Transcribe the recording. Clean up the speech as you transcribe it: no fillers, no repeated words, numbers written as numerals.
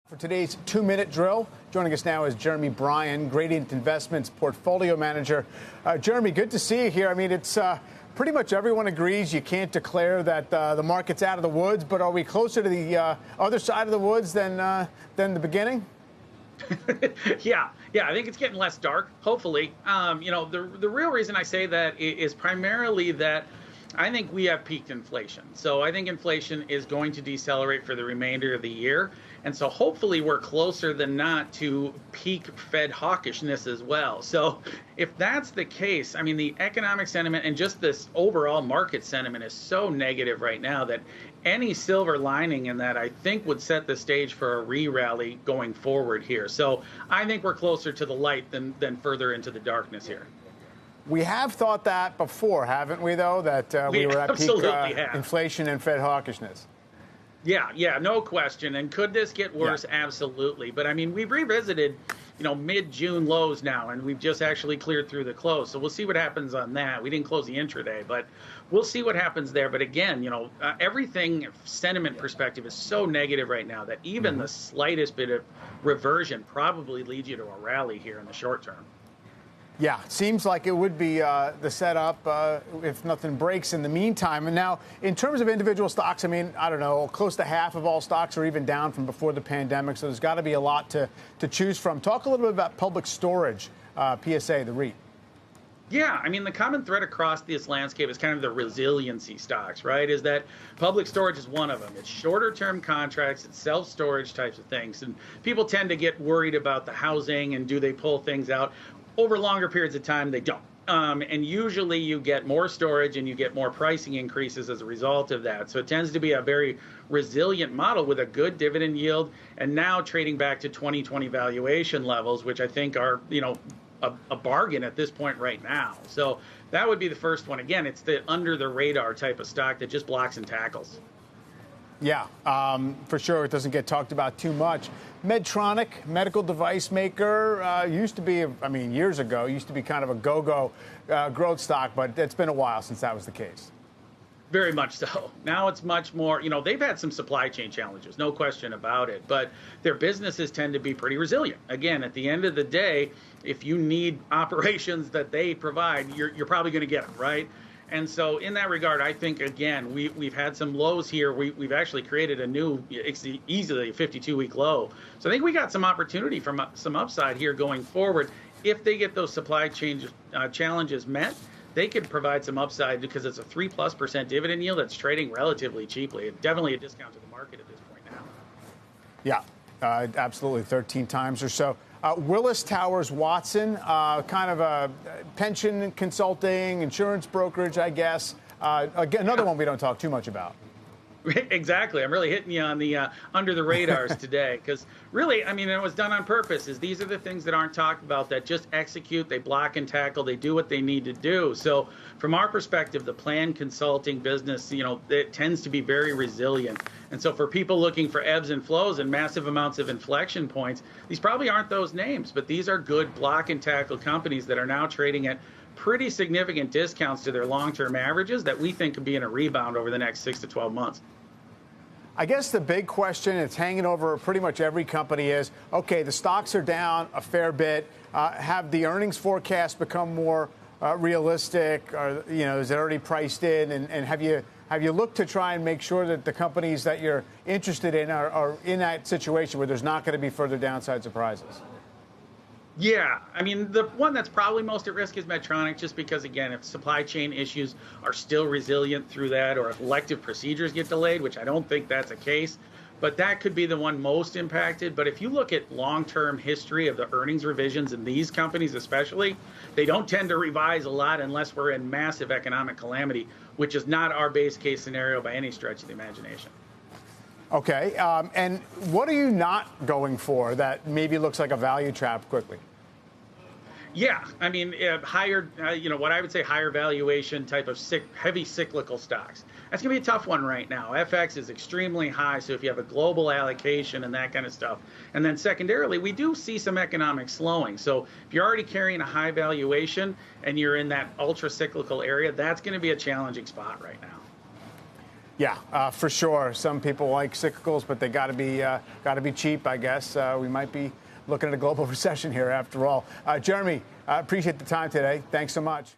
For today's 2-minute drill, joining us now is Jeremy Bryan, Gradient Investments Portfolio Manager. Jeremy, good to see you here. I mean, it's pretty much everyone agrees you can't declare that the market's out of the woods, but are we closer to the other side of the woods than the beginning? Yeah, I think it's getting less dark, hopefully. The real reason I say that is primarily that I think we have peaked inflation. So I think inflation is going to decelerate for the remainder of the year. And so hopefully we're closer than not to peak Fed hawkishness as well. So if that's the case, I mean, the economic sentiment and just this overall market sentiment is so negative right now that any silver lining in that, I think, would set the stage for a re-rally going forward here. So I think we're closer to the light than further into the darkness here. We have thought that before, haven't we, though, that we were at peak inflation and Fed hawkishness? Yeah, no question. And could this get worse? Yeah. Absolutely. But, I mean, we've revisited, mid-June lows now, and we've just actually cleared through the close. So we'll see what happens on that. We didn't close the intraday, but we'll see what happens there. But, again, everything sentiment perspective is so negative right now that even the slightest bit of reversion probably leads you to a rally here in the short term. Yeah, seems like it would be the setup if nothing breaks in the meantime. And now, in terms of individual stocks, I mean, I don't know, close to half of all stocks are even down from before the pandemic, so there's got to be a lot to choose from. Talk a little bit about Public Storage, PSA, the REIT. Yeah, I mean, the common thread across this landscape is kind of the resiliency stocks, right? Is that Public Storage is one of them. It's shorter-term contracts, it's self-storage types of things. And people tend to get worried about the housing and do they pull things out. Over longer periods of time, they don't. And usually you get more storage and you get more pricing increases as a result of that. So it tends to be a very resilient model with a good dividend yield and now trading back to 2020 valuation levels, which I think are, a bargain at this point right now. So that would be the first one. Again, it's the under the radar type of stock that just blocks and tackles. Yeah, for sure. It doesn't get talked about too much. Medtronic, medical device maker, used to be, years ago, used to be kind of a go-go growth stock, but it's been a while since that was the case. Very much so. Now it's much more, they've had some supply chain challenges, no question about it, but their businesses tend to be pretty resilient. Again, at the end of the day, if you need operations that they provide, you're probably going to get them, right? And so in that regard, I think, again, we've had some lows here. We've actually created a new, easily a 52-week low. So I think we got some opportunity from some upside here going forward. If they get those supply chain challenges met, they could provide some upside because it's a 3+% dividend yield that's trading relatively cheaply. Definitely a discount to the market at this point now. Yeah, absolutely, 13 times or so. Willis Towers Watson, kind of a pension consulting, insurance brokerage, I guess. Another one we don't talk too much about. Exactly. I'm really hitting you on the under the radars today because really, it was done on purpose. These are the things that aren't talked about that just execute, they block and tackle, they do what they need to do. So from our perspective, the plan consulting business, it tends to be very resilient. And so for people looking for ebbs and flows and massive amounts of inflection points, these probably aren't those names, but these are good block and tackle companies that are now trading at pretty significant discounts to their long-term averages that we think could be in a rebound over the next 6 to 12 months. I guess the big question that's hanging over pretty much every company is, okay, the stocks are down a fair bit. Have the earnings forecast become more realistic? Or, is it already priced in? And have you looked to try and make sure that the companies that you're interested in are in that situation where there's not going to be further downside surprises? Yeah, the one that's probably most at risk is Medtronic, just because, again, if supply chain issues are still resilient through that, or if elective procedures get delayed, which I don't think that's a case, but that could be the one most impacted. But if you look at long-term history of the earnings revisions in these companies especially, they don't tend to revise a lot unless we're in massive economic calamity, which is not our base case scenario by any stretch of the imagination. Okay, and what are you not going for that maybe looks like a value trap quickly? Yeah, higher, what I would say higher valuation type of heavy cyclical stocks. That's going to be a tough one right now. FX is extremely high, so if you have a global allocation and that kind of stuff. And then secondarily, we do see some economic slowing. So if you're already carrying a high valuation and you're in that ultra cyclical area, that's going to be a challenging spot right now. Yeah, for sure. Some people like cyclicals, but they got to be cheap, I guess. We might be looking at a global recession here after all. Jeremy, I appreciate the time today. Thanks so much.